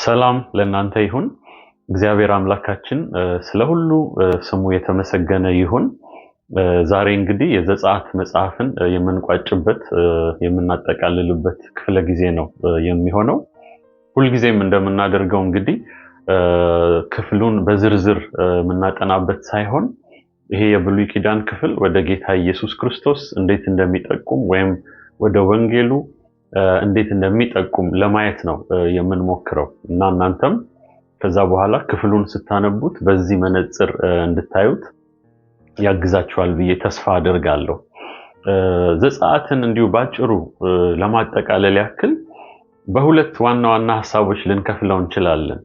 ሰላም ለእናንተ ይሁን። እግዚአብሔር አምላካችን ስለ ሁሉ ስሙ የተመሰገነ ይሁን። ዛሬ እንግዲህ የዘጸአት መጽሐፍን የምንቋጭበት የምናጠቃልልበት ክፍለ ጊዜ ነው የሚሆነው። ሁልጊዜም እንደምናደርገው እንግዲህ ክፍሉን በዝርዝር የምናጠናበት ሳይሆን ይሄ የብሉይ ኪዳን ክፍል ወደ ጌታ ኢየሱስ ክርስቶስ እንዴት እንደሚጠቁም ወይም ወደ ወንጌሉ እንዴት እንደሚጠቁም ለማየት ነው የምንሞክረው እና እናንተም ከዛ በኋላ ክፍሉን ስታነቡት በዚህ መነጽር እንድታዩት ያግዛችኋል ብዬ ተስፋ አደርጋለሁ። ዘጸአትን እንዲሁ ባጭሩ ለማጠቃለል ያክል በሁለት ዋና ዋና ሐሳቦች ልንከፍለው እንችላለን።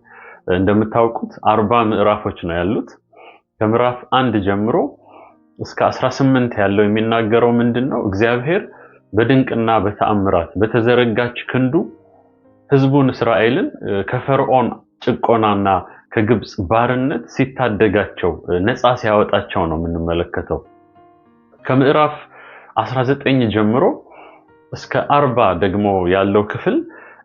እንደምታውቁት 40 ምዕራፎች ነው ያሉት። ከምዕራፍ 1 ጀምሮ እስከ 18 ያለው የሚናገረው ምንድነው? እግዚአብሔር በድንቅና በተአምራት በተዘረጋች ክንዱ ሕዝቡን እስራኤልን ከፈርዖን ጭቆናና ከግብጽ ባርነት ሲታደጋቸው ነፃ ሲያወጣቸው ነው የምንመለከተው። ከምዕራፍ 19 ጀምሮ እስከ 40 ደግሞ ያለው ክፍል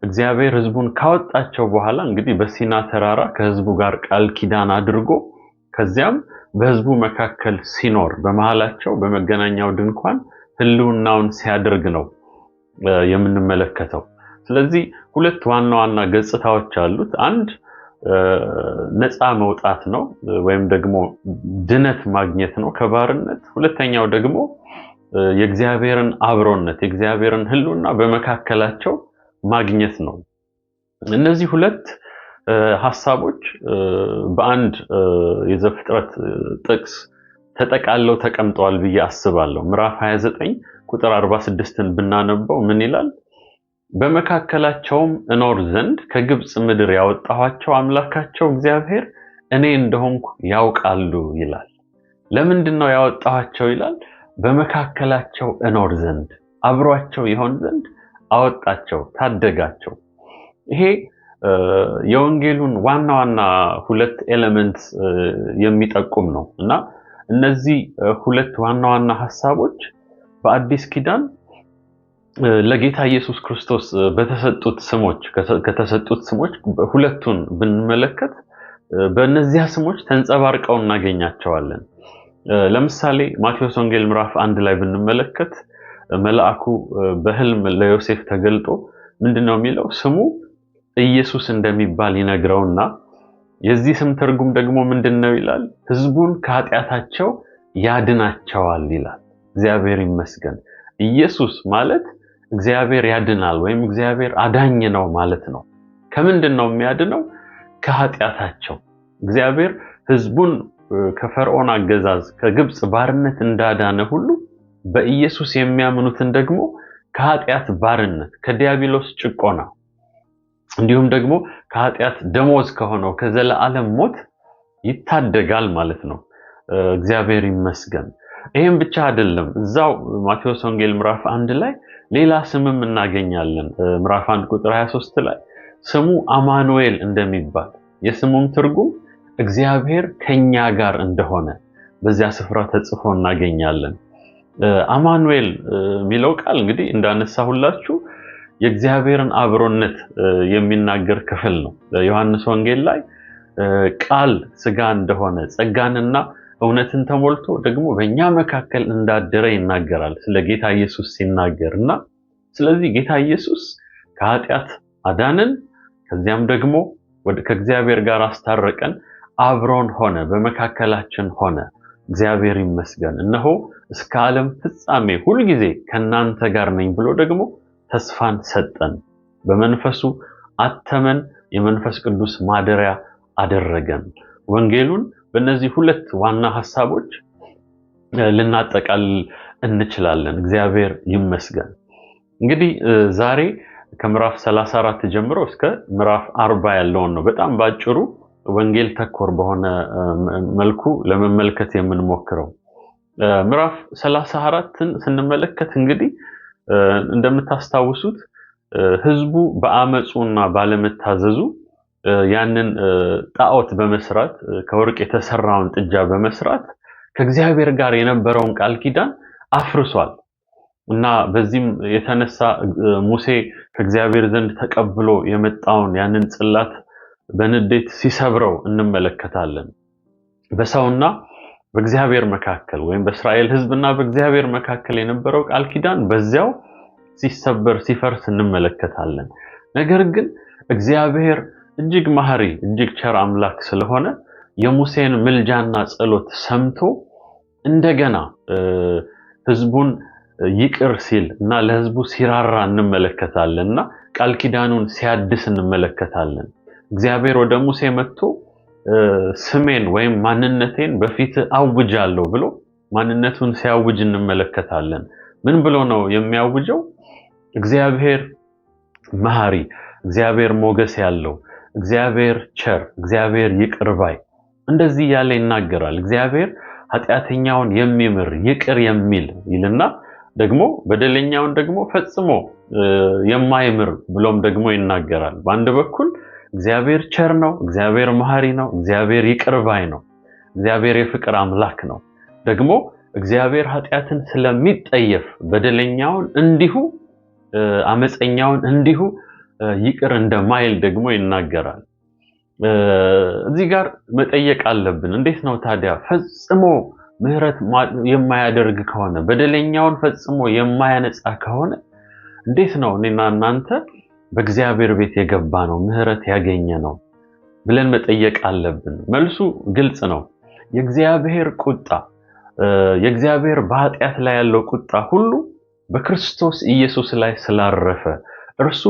እግዚአብሔር ሕዝቡን ካወጣቸው በኋላ እንግዲህ በሲና ተራራ ከሕዝቡ ጋር ቃል ኪዳን አድርጎ ከዚያም በሕዝቡ መካከል ሲኖር በመሃላቸው በመገናኛው ድንኳን ህልውናውን ሲያደርግ ነው የምንመለከተው። ስለዚህ ሁለት ዋና ዋና ገጽታዎች አሉት። አንድ ነፃ መውጣት ነው ወይም ደግሞ ድነት ማግኘት ነው ከባርነት። ሁለተኛው ደግሞ የእግዚአብሔርን አብሮነት የእግዚአብሔርን ህልውና በመካከላቸው ማግኘት ነው። እነዚህ ሁለት ሐሳቦች በአንድ የዘፍጥረት ጥቅስ ተጠቃለው ተቀምጠዋል ብዬ አስባለሁ። ምዕራፍ 29 ቁጥር 46ን ብናነበው ምን ይላል? በመካከላቸውም እኖር ዘንድ ከግብጽ ምድር ያወጣኋቸው አምላካቸው እግዚአብሔር እኔ እንደሆንኩ ያውቃሉ ይላል። ለምንድነው ያወጣኋቸው ይላል? በመካከላቸው እኖር ዘንድ አብሯቸው ይሆን ዘንድ አወጣቸው፣ ታደጋቸው። ይሄ የወንጌሉን ዋና ዋና ሁለት ኤሌመንትስ የሚጠቁም ነው እና እነዚህ ሁለት ዋና ዋና ሐሳቦች በአዲስ ኪዳን ለጌታ ኢየሱስ ክርስቶስ በተሰጡት ስሞች ከተሰጡት ስሞች ሁለቱን ብንመለከት በእነዚያ ስሞች ተንጸባርቀው እናገኛቸዋለን። ለምሳሌ ማቴዎስ ወንጌል ምዕራፍ 1 ላይ ብንመለከት መልአኩ በህልም ለዮሴፍ ተገልጦ ምንድነው የሚለው? ስሙ ኢየሱስ እንደሚባል ይነግረውና የዚህ ስም ትርጉም ደግሞ ምንድነው ይላል? ሕዝቡን ከኃጢአታቸው ያድናቸዋል ይላል። እግዚአብሔር ይመስገን። ኢየሱስ ማለት እግዚአብሔር ያድናል ወይም እግዚአብሔር አዳኝ ነው ማለት ነው። ከምንድነው የሚያድነው? ከኃጢአታቸው። እግዚአብሔር ሕዝቡን ከፈርዖን አገዛዝ ከግብጽ ባርነት እንዳዳነ ሁሉ በኢየሱስ የሚያምኑትን ደግሞ ከኃጢአት ባርነት ከዲያብሎስ ጭቆና እንዲሁም ደግሞ ከኃጢአት ደሞዝ ከሆነው ከዘላለም ሞት ይታደጋል ማለት ነው። እግዚአብሔር ይመስገን። ይሄም ብቻ አይደለም። እዛው ማቴዎስ ወንጌል ምዕራፍ 1 ላይ ሌላ ስምም እናገኛለን። ምዕራፍ 1 ቁጥር 23 ላይ ስሙ አማኑኤል እንደሚባል የስሙም ትርጉም እግዚአብሔር ከኛ ጋር እንደሆነ በዚያ ስፍራ ተጽፎ እናገኛለን። አማኑኤል የሚለው ቃል እንግዲህ እንዳነሳሁላችሁ የእግዚአብሔርን አብሮነት የሚናገር ክፍል ነው። ዮሐንስ ወንጌል ላይ ቃል ሥጋ እንደሆነ ጸጋንና እውነትን ተሞልቶ ደግሞ በእኛ መካከል እንዳደረ ይናገራል ስለ ጌታ ኢየሱስ ሲናገርና ስለዚህ ጌታ ኢየሱስ ከኃጢአት አዳነን፣ ከዚያም ደግሞ ከእግዚአብሔር ጋር አስታረቀን፣ አብሮን ሆነ፣ በመካከላችን ሆነ። እግዚአብሔር ይመስገን። እነሆ እስከ ዓለም ፍጻሜ ሁልጊዜ ከናንተ ጋር ነኝ ብሎ ደግሞ ተስፋን ሰጠን። በመንፈሱ አተመን፣ የመንፈስ ቅዱስ ማደሪያ አደረገን። ወንጌሉን በእነዚህ ሁለት ዋና ሐሳቦች ልናጠቃልል እንችላለን። እግዚአብሔር ይመስገን። እንግዲህ ዛሬ ከምዕራፍ 34 ጀምሮ እስከ ምዕራፍ 40 ያለውን ነው በጣም ባጭሩ ወንጌል ተኮር በሆነ መልኩ ለመመልከት የምንሞክረው። ምዕራፍ 34ን ስንመለከት እንግዲህ እንደምታስታውሱት ሕዝቡ በአመጹና ባለመታዘዙ ያንን ጣዖት በመስራት ከወርቅ የተሰራውን ጥጃ በመስራት ከእግዚአብሔር ጋር የነበረውን ቃል ኪዳን አፍርሷል። እና በዚህም የተነሳ ሙሴ ከእግዚአብሔር ዘንድ ተቀብሎ የመጣውን ያንን ጽላት በንዴት ሲሰብረው እንመለከታለን። በሰውና በእግዚአብሔር መካከል ወይም በእስራኤል ሕዝብና በእግዚአብሔር መካከል የነበረው ቃል ኪዳን በዚያው ሲሰበር ሲፈርስ እንመለከታለን። ነገር ግን እግዚአብሔር እጅግ መሐሪ እጅግ ቸር አምላክ ስለሆነ የሙሴን ምልጃና ጸሎት ሰምቶ እንደገና ሕዝቡን ይቅር ሲል እና ለሕዝቡ ሲራራ እንመለከታለንና ቃል ኪዳኑን ሲያድስ እንመለከታለን። እግዚአብሔር ወደ ሙሴ መጥቶ ስሜን ወይም ማንነቴን በፊት አውጃለሁ ብሎ ማንነቱን ሲያውጅ እንመለከታለን። ምን ብሎ ነው የሚያውጀው? እግዚአብሔር መሐሪ፣ እግዚአብሔር ሞገስ ያለው፣ እግዚአብሔር ቸር፣ እግዚአብሔር ይቅር ባይ እንደዚህ ያለ ይናገራል። እግዚአብሔር ኃጢአተኛውን የሚምር ይቅር የሚል ይልና ደግሞ በደለኛውን ደግሞ ፈጽሞ የማይምር ብሎም ደግሞ ይናገራል። በአንድ በኩል እግዚአብሔር ቸር ነው፣ እግዚአብሔር መሐሪ ነው፣ እግዚአብሔር ይቅር ባይ ነው፣ እግዚአብሔር የፍቅር አምላክ ነው። ደግሞ እግዚአብሔር ኃጢአትን ስለሚጠየፍ በደለኛውን እንዲሁ አመፀኛውን እንዲሁ ይቅር እንደማይል ደግሞ ይናገራል። እዚህ ጋር መጠየቅ አለብን። እንዴት ነው ታዲያ ፈጽሞ ምህረት የማያደርግ ከሆነ በደለኛውን ፈጽሞ የማያነጻ ከሆነ እንዴት ነው እኔና እናንተ በእግዚአብሔር ቤት የገባ ነው ምህረት ያገኘ ነው ብለን መጠየቅ አለብን። መልሱ ግልጽ ነው። የእግዚአብሔር ቁጣ የእግዚአብሔር በኃጢአት ላይ ያለው ቁጣ ሁሉ በክርስቶስ ኢየሱስ ላይ ስላረፈ እርሱ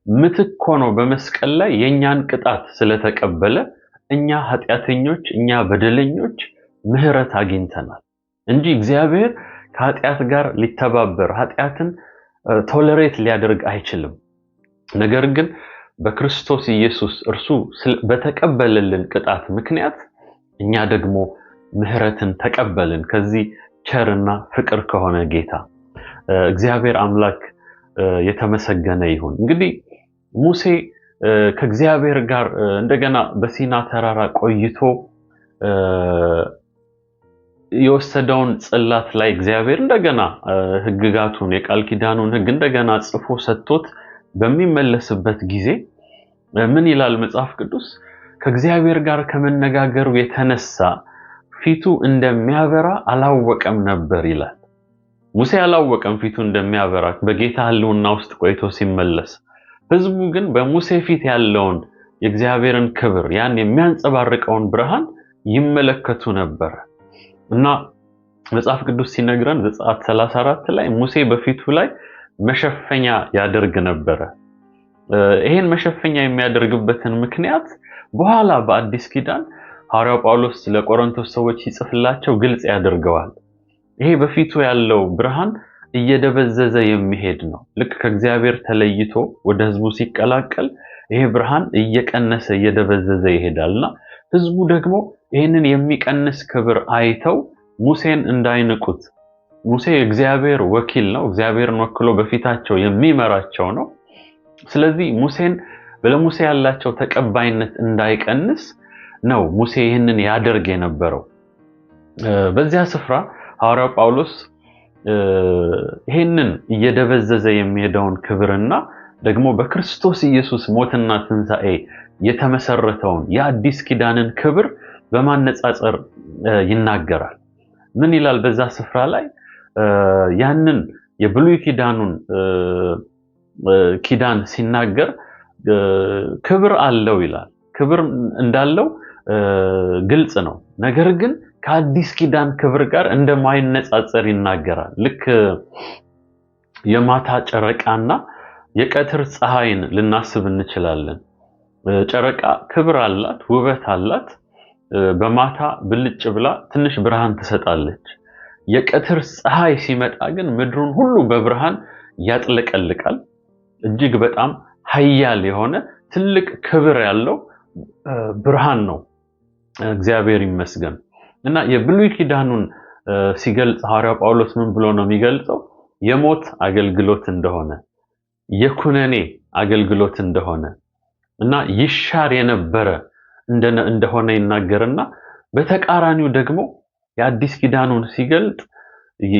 ምትክ ሆኖ በመስቀል ላይ የኛን ቅጣት ስለተቀበለ እኛ ኃጢአተኞች እኛ በደለኞች ምህረት አግኝተናል እንጂ እግዚአብሔር ከኃጢአት ጋር ሊተባበር ኃጢአትን ቶለሬት ሊያደርግ አይችልም። ነገር ግን በክርስቶስ ኢየሱስ እርሱ በተቀበለልን ቅጣት ምክንያት እኛ ደግሞ ምህረትን ተቀበልን ከዚህ ቸርና ፍቅር ከሆነ ጌታ። እግዚአብሔር አምላክ የተመሰገነ ይሁን። እንግዲህ ሙሴ ከእግዚአብሔር ጋር እንደገና በሲና ተራራ ቆይቶ የወሰደውን ጽላት ላይ እግዚአብሔር እንደገና ሕግጋቱን የቃል ኪዳኑን ሕግ እንደገና ጽፎ ሰጥቶት በሚመለስበት ጊዜ ምን ይላል መጽሐፍ ቅዱስ? ከእግዚአብሔር ጋር ከመነጋገሩ የተነሳ ፊቱ እንደሚያበራ አላወቀም ነበር ይላል። ሙሴ አላወቀም ፊቱ እንደሚያበራ በጌታ ሕልውና ውስጥ ቆይቶ ሲመለስ። ሕዝቡ ግን በሙሴ ፊት ያለውን የእግዚአብሔርን ክብር ያን የሚያንጸባርቀውን ብርሃን ይመለከቱ ነበር እና መጽሐፍ ቅዱስ ሲነግረን ዘጸአት 34 ላይ ሙሴ በፊቱ ላይ መሸፈኛ ያደርግ ነበረ። ይሄን መሸፈኛ የሚያደርግበትን ምክንያት በኋላ በአዲስ ኪዳን ሐዋርያው ጳውሎስ ለቆሮንቶስ ሰዎች ሲጽፍላቸው ግልጽ ያደርገዋል። ይሄ በፊቱ ያለው ብርሃን እየደበዘዘ የሚሄድ ነው። ልክ ከእግዚአብሔር ተለይቶ ወደ ሕዝቡ ሲቀላቀል ይሄ ብርሃን እየቀነሰ እየደበዘዘ ይሄዳልና ሕዝቡ ደግሞ ይህንን የሚቀንስ ክብር አይተው ሙሴን እንዳይንቁት። ሙሴ የእግዚአብሔር ወኪል ነው። እግዚአብሔርን ወክሎ በፊታቸው የሚመራቸው ነው። ስለዚህ ሙሴን ለሙሴ ያላቸው ተቀባይነት እንዳይቀንስ ነው ሙሴ ይህንን ያደርግ የነበረው። በዚያ ስፍራ ሐዋርያው ጳውሎስ ይህንን እየደበዘዘ የሚሄደውን ክብርና ደግሞ በክርስቶስ ኢየሱስ ሞትና ትንሣኤ የተመሰረተውን የአዲስ ኪዳንን ክብር በማነጻጸር ይናገራል። ምን ይላል በዛ ስፍራ ላይ? ያንን የብሉይ ኪዳኑን ኪዳን ሲናገር ክብር አለው ይላል። ክብር እንዳለው ግልጽ ነው። ነገር ግን ከአዲስ ኪዳን ክብር ጋር እንደማይነጻጸር ይናገራል። ልክ የማታ ጨረቃና የቀትር ፀሐይን ልናስብ እንችላለን። ጨረቃ ክብር አላት፣ ውበት አላት። በማታ ብልጭ ብላ ትንሽ ብርሃን ትሰጣለች። የቀትር ፀሐይ ሲመጣ ግን ምድሩን ሁሉ በብርሃን ያጥለቀልቃል። እጅግ በጣም ኃያል የሆነ ትልቅ ክብር ያለው ብርሃን ነው። እግዚአብሔር ይመስገን። እና የብሉይ ኪዳኑን ሲገልጽ ሐዋርያው ጳውሎስ ምን ብሎ ነው የሚገልጸው? የሞት አገልግሎት እንደሆነ፣ የኩነኔ አገልግሎት እንደሆነ እና ይሻር የነበረ እንደሆነ ይናገርና በተቃራኒው ደግሞ የአዲስ ኪዳኑን ሲገልጥ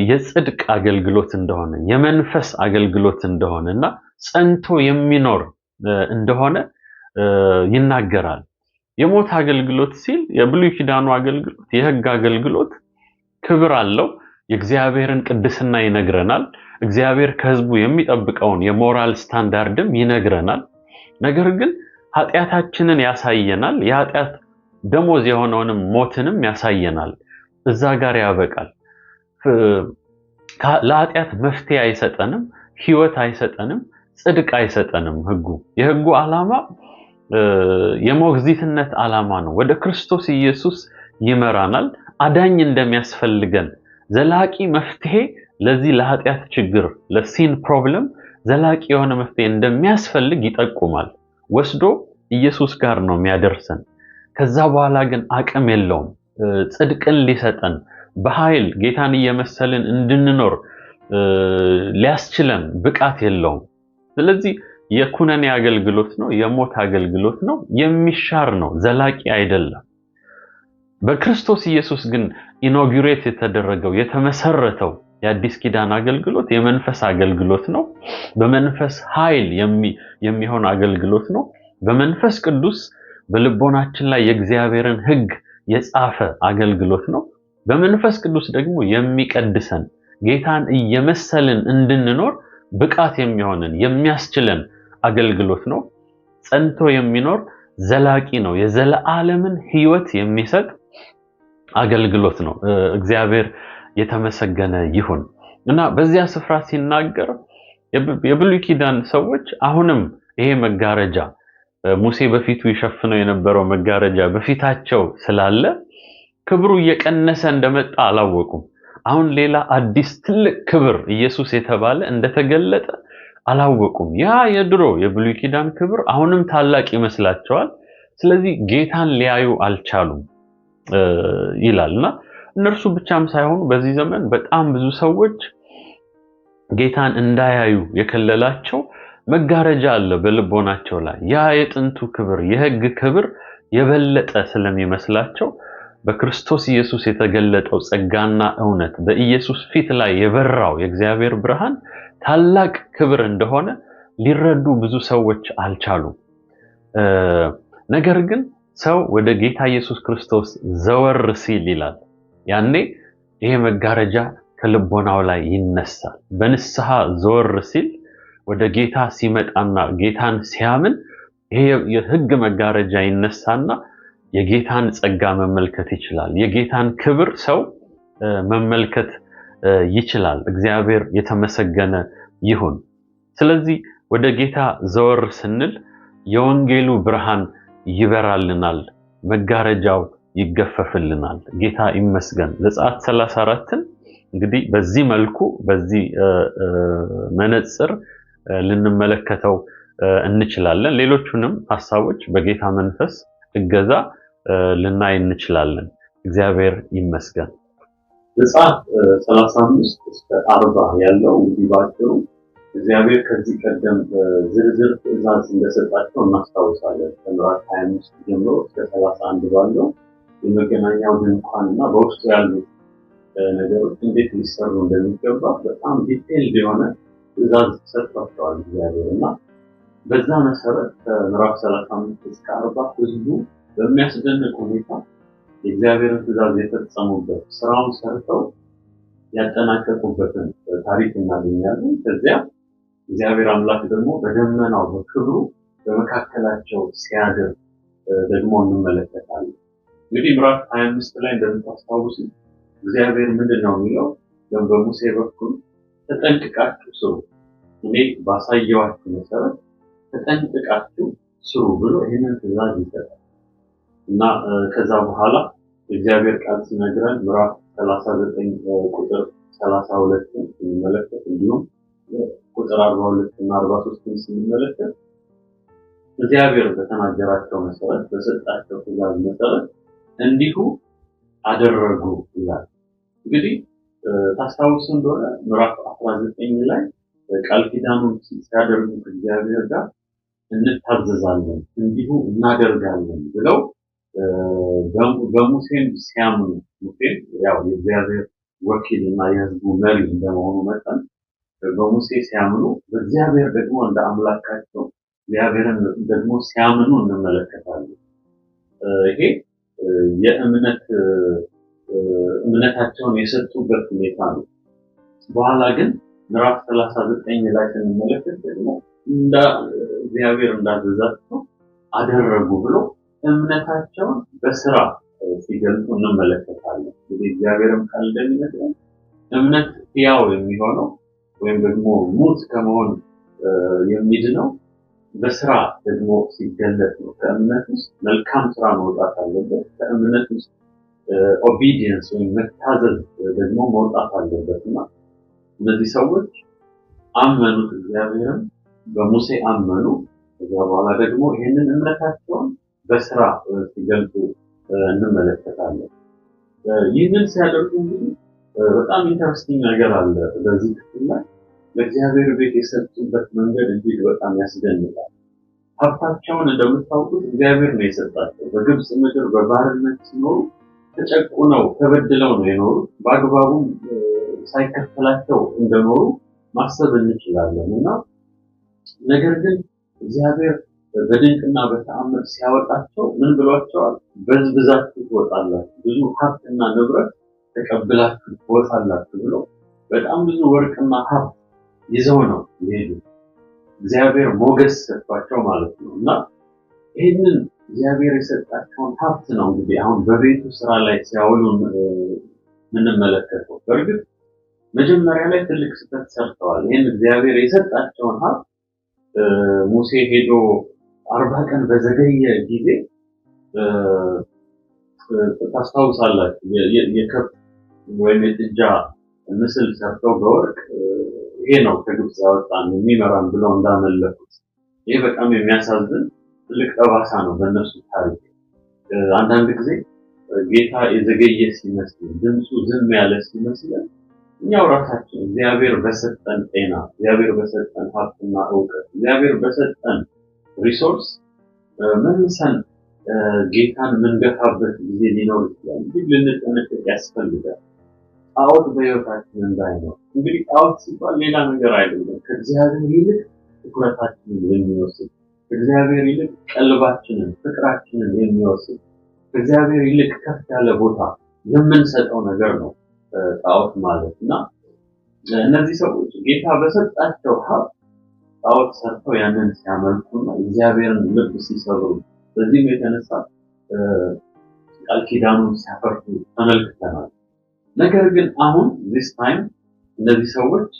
የጽድቅ አገልግሎት እንደሆነ፣ የመንፈስ አገልግሎት እንደሆነ እና ጸንቶ የሚኖር እንደሆነ ይናገራል። የሞት አገልግሎት ሲል የብሉይ ኪዳኑ አገልግሎት የሕግ አገልግሎት ክብር አለው። የእግዚአብሔርን ቅድስና ይነግረናል። እግዚአብሔር ከሕዝቡ የሚጠብቀውን የሞራል ስታንዳርድም ይነግረናል። ነገር ግን ኃጢአታችንን ያሳየናል። የኃጢአት ደሞዝ የሆነውንም ሞትንም ያሳየናል። እዛ ጋር ያበቃል። ለኃጢአት መፍትሄ አይሰጠንም፣ ሕይወት አይሰጠንም፣ ጽድቅ አይሰጠንም። የሕጉ ዓላማ የሞግዚትነት ዓላማ ነው። ወደ ክርስቶስ ኢየሱስ ይመራናል። አዳኝ እንደሚያስፈልገን ዘላቂ መፍትሄ ለዚህ ለኃጢአት ችግር ለሲን ፕሮብለም ዘላቂ የሆነ መፍትሄ እንደሚያስፈልግ ይጠቁማል። ወስዶ ኢየሱስ ጋር ነው የሚያደርሰን። ከዛ በኋላ ግን አቅም የለውም። ጽድቅን ሊሰጠን በኃይል ጌታን እየመሰልን እንድንኖር ሊያስችለን ብቃት የለውም። ስለዚህ የኩነኔ አገልግሎት ነው፣ የሞት አገልግሎት ነው፣ የሚሻር ነው፣ ዘላቂ አይደለም። በክርስቶስ ኢየሱስ ግን ኢኖጉሬት የተደረገው የተመሰረተው የአዲስ ኪዳን አገልግሎት የመንፈስ አገልግሎት ነው። በመንፈስ ኃይል የሚሆን አገልግሎት ነው። በመንፈስ ቅዱስ በልቦናችን ላይ የእግዚአብሔርን ሕግ የጻፈ አገልግሎት ነው። በመንፈስ ቅዱስ ደግሞ የሚቀድሰን ጌታን እየመሰልን እንድንኖር ብቃት የሚሆንን የሚያስችለን አገልግሎት ነው። ጸንቶ የሚኖር ዘላቂ ነው። የዘለዓለምን ሕይወት የሚሰጥ አገልግሎት ነው። እግዚአብሔር የተመሰገነ ይሁን እና በዚያ ስፍራ ሲናገር የብሉይ ኪዳን ሰዎች አሁንም ይሄ መጋረጃ ሙሴ በፊቱ ይሸፍነው የነበረው መጋረጃ በፊታቸው ስላለ ክብሩ እየቀነሰ እንደመጣ አላወቁም። አሁን ሌላ አዲስ ትልቅ ክብር ኢየሱስ የተባለ እንደተገለጠ አላወቁም። ያ የድሮ የብሉይ ኪዳን ክብር አሁንም ታላቅ ይመስላቸዋል። ስለዚህ ጌታን ሊያዩ አልቻሉም ይላልና እነርሱ ብቻም ሳይሆኑ በዚህ ዘመን በጣም ብዙ ሰዎች ጌታን እንዳያዩ የከለላቸው መጋረጃ አለ በልቦናቸው ላይ። ያ የጥንቱ ክብር የሕግ ክብር የበለጠ ስለሚመስላቸው በክርስቶስ ኢየሱስ የተገለጠው ጸጋና እውነት በኢየሱስ ፊት ላይ የበራው የእግዚአብሔር ብርሃን ታላቅ ክብር እንደሆነ ሊረዱ ብዙ ሰዎች አልቻሉም። ነገር ግን ሰው ወደ ጌታ ኢየሱስ ክርስቶስ ዘወር ሲል ይላል ያኔ ይሄ መጋረጃ ከልቦናው ላይ ይነሳል። በንስሐ ዘወር ሲል ወደ ጌታ ሲመጣና ጌታን ሲያምን ይሄ የሕግ መጋረጃ ይነሳና የጌታን ጸጋ መመልከት ይችላል። የጌታን ክብር ሰው መመልከት ይችላል። እግዚአብሔር የተመሰገነ ይሁን። ስለዚህ ወደ ጌታ ዘወር ስንል የወንጌሉ ብርሃን ይበራልናል፣ መጋረጃው ይገፈፍልናል። ጌታ ይመስገን። ዘጸአት 34ን እንግዲህ በዚህ መልኩ በዚህ መነጽር ልንመለከተው እንችላለን። ሌሎቹንም ሐሳቦች በጌታ መንፈስ እገዛ ልናይ እንችላለን። እግዚአብሔር ይመስገን። ዘጸአት 35 እስከ 40 ያለው እንግዲህ ባጭሩ እግዚአብሔር ከዚህ ቀደም ዝርዝር ትእዛዝ እንደሰጣቸው እናስታውሳለን። ከምዕራፍ 25 ጀምሮ እስከ 31 ባለው የመገናኛው ድንኳንና በውስጡ ያሉት ነገሮች እንዴት ሊሰሩ እንደሚገባ በጣም ዲቴይልድ የሆነ ትእዛዝ ሰጥቷቸዋል እግዚአብሔር እና በዛ መሰረት ከምዕራፍ 35 እስከ 40 ህዝቡ በሚያስደንቅ ሁኔታ የእግዚአብሔርን ትእዛዝ የፈጸሙበት ስራውን ሰርተው ያጠናቀቁበትን ታሪክ እናገኛለን። ከዚያ እግዚአብሔር አምላክ ደግሞ በደመናው በክብሩ በመካከላቸው ሲያድር ደግሞ እንመለከታለን። እንግዲህ ምዕራፍ 25 ላይ እንደምታስታውሱ እግዚአብሔር ምንድን ነው የሚለው? በሙሴ በኩል ተጠንቅቃችሁ ስሩ፣ እኔ ባሳየዋችሁ መሰረት ተጠንቅቃችሁ ስሩ ብሎ ይህንን ትእዛዝ ይሰጣል እና ከዛ በኋላ እግዚአብሔር ቃል ሲነግረን ምዕራፍ 39 ቁጥር 32ን ስንመለከት እንዲሁም ቁጥር 42 እና 43ን ስንመለከት እግዚአብሔር በተናገራቸው መሰረት በሰጣቸው ትእዛዝ መሰረት እንዲሁ አደረጉ ይላል። እንግዲህ ታስታውሱ እንደሆነ ምዕራፍ 19 ላይ ቃል ኪዳኑን ሲያደርጉ ከእግዚአብሔር ጋር እንታዘዛለን እንዲሁ እናደርጋለን ብለው በሙሴም ሲያምኑ ሙሴም ያው የእግዚአብሔር ወኪል እና የሕዝቡ መሪ እንደመሆኑ መጠን በሙሴ ሲያምኑ በእግዚአብሔር ደግሞ እንደ አምላካቸው እግዚአብሔርን ደግሞ ሲያምኑ እንመለከታለን። ይሄ የእምነት እምነታቸውን የሰጡበት ሁኔታ ነው። በኋላ ግን ምዕራፍ 39 ላይ ስንመለከት ደግሞ እግዚአብሔር እንዳዘዛቸው አደረጉ ብሎ እምነታቸውን በስራ ሲገልጹ እንመለከታለን። እንግዲህ እግዚአብሔርም ቃል እንደሚነግረን እምነት ሕያው የሚሆነው ወይም ደግሞ ሙት ከመሆን የሚድነው በስራ ደግሞ ሲገለጥ ነው። ከእምነት ውስጥ መልካም ስራ መውጣት አለበት። ከእምነት ውስጥ ኦቢዲየንስ ወይም መታዘዝ ደግሞ መውጣት አለበት እና እነዚህ ሰዎች አመኑት፣ እግዚአብሔርም በሙሴ አመኑ። ከዚያ በኋላ ደግሞ ይህንን እምነታቸውን በስራ ሲገልጡ እንመለከታለን። ይህንን ሲያደርጉ እንግዲህ በጣም ኢንተረስቲንግ ነገር አለ በዚህ ክፍል ላይ። ለእግዚአብሔር ቤት የሰጡበት መንገድ እጅግ በጣም ያስደንቃል። ሀብታቸውን እንደምታውቁት እግዚአብሔር ነው የሰጣቸው። በግብፅ ምድር በባርነት ሲኖሩ ተጨቁነው ተበድለው ነው የኖሩት። በአግባቡም ሳይከፈላቸው እንደኖሩ ማሰብ እንችላለን እና ነገር ግን እግዚአብሔር በድንቅና በተአምር ሲያወጣቸው ምን ብሏቸዋል? በዝብዛችሁ ትወጣላችሁ፣ ብዙ ሀብትና ንብረት ተቀብላችሁ ትወጣላችሁ ብሎ በጣም ብዙ ወርቅና ሀብት ይዘው ነው ይሄዱ። እግዚአብሔር ሞገስ ሰጥቷቸው ማለት ነው እና ይህንን እግዚአብሔር የሰጣቸውን ሀብት ነው እንግዲህ አሁን በቤቱ ስራ ላይ ሲያውሉ የምንመለከተው። በእርግጥ መጀመሪያ ላይ ትልቅ ስህተት ሰርተዋል። ይህን እግዚአብሔር የሰጣቸውን ሀብት ሙሴ ሄዶ 40 ቀን በዘገየ ጊዜ ታስታውሳላችሁ፣ የከብት ወይም የጥጃ ምስል ሰርተው በወርቅ ይሄ ነው ከግብፅ ያወጣን የሚመራን ብለው እንዳመለኩት። ይሄ በጣም የሚያሳዝን ትልቅ ጠባሳ ነው በእነሱ ታሪክ። አንዳንድ ጊዜ ጌታ የዘገየ ሲመስል፣ ድምፁ ዝም ያለ ሲመስለን እኛው ራሳችን እግዚአብሔር በሰጠን ጤና፣ እግዚአብሔር በሰጠን ሀብትና እውቀት፣ እግዚአብሔር በሰጠን ሪሶርስ መልሰን ጌታን የምንገፋበት ጊዜ ሊኖር ይችላል። ግን ልንጠነቀቅ ያስፈልጋል። ጣዖት በሕይወታችን እንዳይኖር። እንግዲህ ጣዖት ሲባል ሌላ ነገር አይደለም። ከእግዚአብሔር ይልቅ ትኩረታችንን የሚወስድ፣ ከእግዚአብሔር ይልቅ ቀልባችንን፣ ፍቅራችንን የሚወስድ፣ ከእግዚአብሔር ይልቅ ከፍ ያለ ቦታ የምንሰጠው ነገር ነው ጣዖት ማለት እና እነዚህ ሰዎች ጌታ በሰጣቸው ሀብት ጣዖት ሰርተው ያንን ሲያመልኩና እግዚአብሔርን ልብ ሲሰሩ፣ በዚህም የተነሳ ቃል ኪዳኑን ሲያፈርሱ ተመልክተናል። ነገር ግን አሁን ዚስ ታይም እነዚህ ሰዎች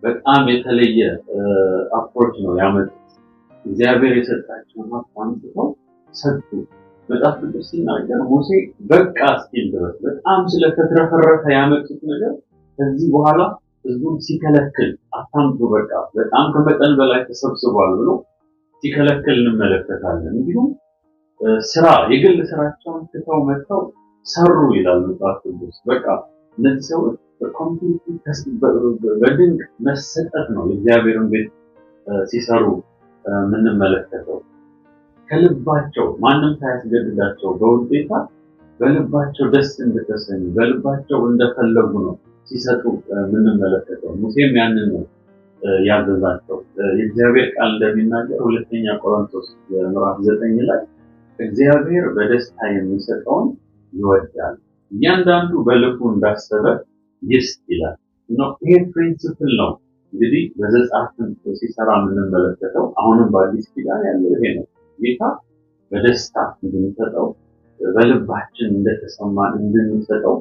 በጣም የተለየ አፕሮች ነው ያመጡት። እግዚአብሔር የሰጣቸውን ሀብት አምጥተው ሰጡ። መጽሐፍ ቅዱስ ሲናገር ሙሴ በቃ እስኪል ድረስ በጣም ስለተትረፈረፈ ያመጡት ነገር ከዚህ በኋላ ህዝቡን ሲከለክል አታምጡ፣ በቃ በጣም ከመጠን በላይ ተሰብስቧል ብሎ ሲከለክል እንመለከታለን። እንዲሁም ስራ የግል ስራቸውን ትተው መጥተው ሰሩ ይላል መጽሐፍ ቅዱስ። በቃ እነዚህ ሰዎች በድንቅ መሰጠት ነው የእግዚአብሔርን ቤት ሲሰሩ የምንመለከተው። ከልባቸው ማንም ሳያስገድዳቸው በውዴታ በልባቸው ደስ እንደተሰኙ በልባቸው እንደፈለጉ ነው ሲሰጡ የምንመለከተው። ሙሴም ያንን ነው ያዘዛቸው። የእግዚአብሔር ቃል እንደሚናገር ሁለተኛ ቆሮንቶስ ምዕራፍ 9 ላይ እግዚአብሔር በደስታ የሚሰጠውን ይወዳል፣ እያንዳንዱ በልቡ እንዳሰበ ይስጥ ይላል። ይሄ ፕሪንሲፕል ነው እንግዲህ በዘጸአትም ሲሰራ የምንመለከተው። አሁንም በአዲስ ኪዳን ያለው ይሄ ነው። ጌታ በደስታ እንድንሰጠው በልባችን እንደተሰማን እንድንሰጠው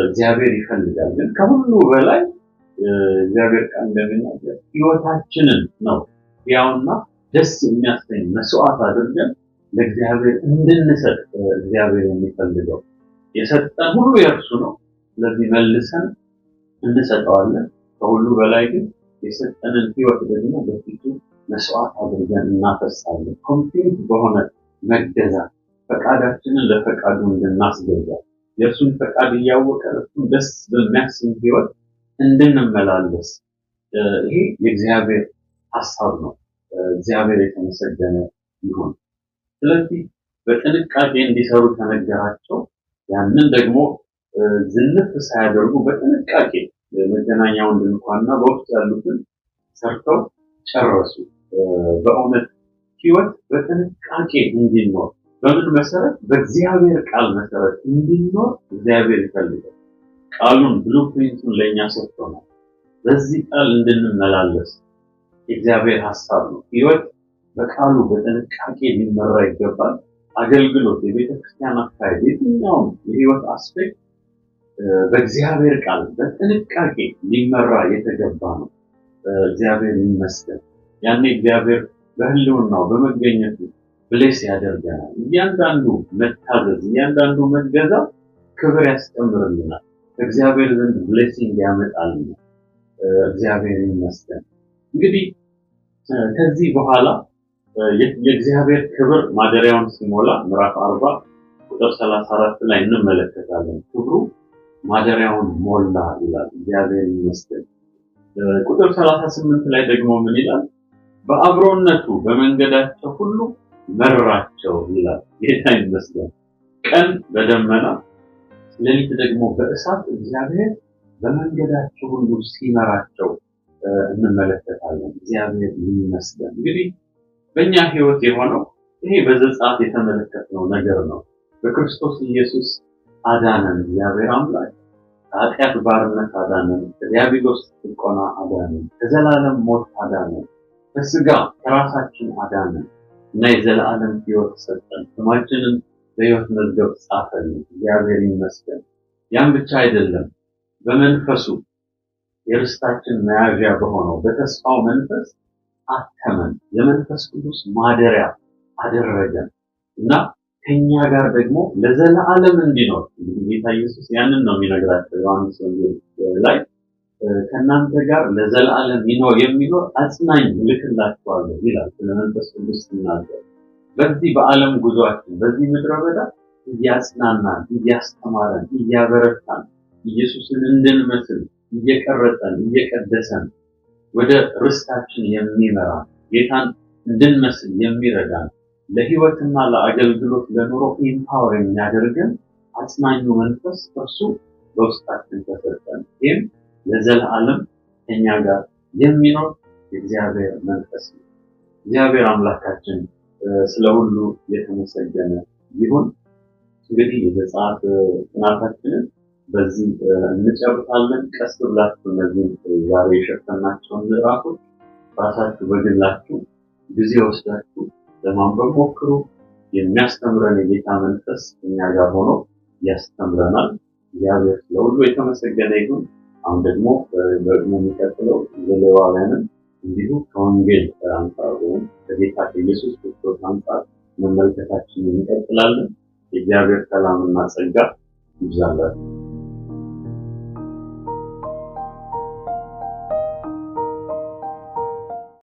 እግዚአብሔር ይፈልጋል። ግን ከሁሉ በላይ እግዚአብሔር ቃል እንደሚናገር ሕይወታችንን ነው ሕያውና ደስ የሚያሰኝ መስዋዕት አድርገን ለእግዚአብሔር እንድንሰጥ እግዚአብሔር የሚፈልገው። የሰጠን ሁሉ የእርሱ ነው። ስለዚህ መልሰን እንሰጠዋለን። ከሁሉ በላይ ግን የሰጠንን ሕይወት ደግሞ በፊቱ መስዋዕት አድርገን እናፈሳለን። ኮምፕሊት በሆነ መገዛት ፈቃዳችንን ለፈቃዱ እንድናስገዛ የእርሱን ፈቃድ እያወቀ እርሱን ደስ በሚያሰኝ ሕይወት እንድንመላለስ ይሄ የእግዚአብሔር ሐሳብ ነው። እግዚአብሔር የተመሰገነ ይሁን። ስለዚህ በጥንቃቄ እንዲሰሩ ተነገራቸው። ያንን ደግሞ ዝንፍ ሳያደርጉ በጥንቃቄ መገናኛውን ድንኳንና በውስጥ ያሉትን ሰርተው ጨረሱ። በእውነት ሕይወት በጥንቃቄ እንዲኖር በምን መሰረት? በእግዚአብሔር ቃል መሰረት እንዲኖር እግዚአብሔር ይፈልጋል። ቃሉን ብሉፕሪንቱን ለእኛ ሰጥቶናል። በዚህ ቃል እንድንመላለስ የእግዚአብሔር ሐሳብ ነው። ሕይወት በቃሉ በጥንቃቄ ሊመራ ይገባል። አገልግሎት፣ የቤተክርስቲያን አካሄድ፣ የትኛውም የሕይወት አስፔክት በእግዚአብሔር ቃል በጥንቃቄ ሊመራ የተገባ ነው። እግዚአብሔር ይመስገን። ያኔ እግዚአብሔር በህልውናው በመገኘቱ ብሌስ ያደርገናል። እያንዳንዱ መታዘዝ፣ እያንዳንዱ መገዛት ክብር ያስጨምርልናል። እግዚአብሔር ዘንድ ብሌሲንግ ያመጣልናል። እግዚአብሔር ይመስገን። እንግዲህ ከዚህ በኋላ የእግዚአብሔር ክብር ማደሪያውን ሲሞላ ምዕራፍ 40 ቁጥር 34 ላይ እንመለከታለን። ክብሩ ማደሪያውን ሞላ ይላል። እግዚአብሔር ይመስገን። ቁጥር 38 ላይ ደግሞ ምን ይላል? በአብሮነቱ በመንገዳቸው ሁሉ መራቸው ይላል። ጌታ ይመስገን። ቀን በደመና ሌሊት ደግሞ በእሳት እግዚአብሔር በመንገዳቸው ሁሉ ሲመራቸው እንመለከታለን። እግዚአብሔር ይመስገን። እንግዲህ በእኛ ሕይወት የሆነው ይሄ በዘጸአት የተመለከትነው ነገር ነው። በክርስቶስ ኢየሱስ አዳነን። እግዚአብሔር አምላክ ከኃጢአት ባርነት አዳነን፣ ከዲያብሎስ ጭቆና አዳነን፣ ከዘላለም ሞት አዳነን፣ ከስጋ ከራሳችን አዳነን እና የዘላለም ሕይወት ሰጠን። ስማችንን በሕይወት መዝገብ ጻፈልን። እግዚአብሔር ይመስገን። ያን ብቻ አይደለም፣ በመንፈሱ የርስታችን መያዣ በሆነው በተስፋው መንፈስ አተመን፣ የመንፈስ ቅዱስ ማደሪያ አደረገን እና ከኛ ጋር ደግሞ ለዘላለም እንዲኖር። እንግዲህ ጌታ ኢየሱስ ያንን ነው የሚነግራቸው ዮሐንስ ወንጌል ላይ ከእናንተ ጋር ለዘላለም የሚኖር አጽናኝ እልክላችኋለሁ ይላል። ስለ መንፈስ ቅዱስ ሲናገር በዚህ በዓለም ጉዟችን በዚህ ምድረ በዳ እያጽናናን፣ እያስተማረን፣ እያበረታን ኢየሱስን እንድንመስል እየቀረጸን እየቀደሰን ወደ ርስታችን የሚመራ ጌታን እንድንመስል የሚረዳን ለሕይወትና ለአገልግሎት ለኑሮ ኢምፓወር የሚያደርገን አጽናኙ መንፈስ እርሱ በውስጣችን ተሰጠን። ይህም ለዘላለም ከኛ ጋር የሚኖር የእግዚአብሔር መንፈስ ነው። እግዚአብሔር አምላካችን ስለ ሁሉ የተመሰገነ ይሁን። እንግዲህ የዘጸአት ጥናታችንን በዚህ እንጨርሳለን። ቀስ ብላችሁ እነዚህ ዛሬ የሸፈናቸውን ምዕራፎች ራሳችሁ በግላችሁ ጊዜ ወስዳችሁ ለማንበብ ሞክሩ። የሚያስተምረን የጌታ መንፈስ እኛ ጋር ሆኖ ያስተምረናል። እግዚአብሔር ስለሁሉ የተመሰገነ ይሁን። አሁን ደግሞ የሚቀጥለው ዘሌዋውያንን እንዲሁ ከወንጌል አንጻር ወይም ከጌታ ከኢየሱስ ክርስቶስ አንጻር መመልከታችንን እንቀጥላለን። የእግዚአብሔር ሰላምና ጸጋ ይብዛላችሁ።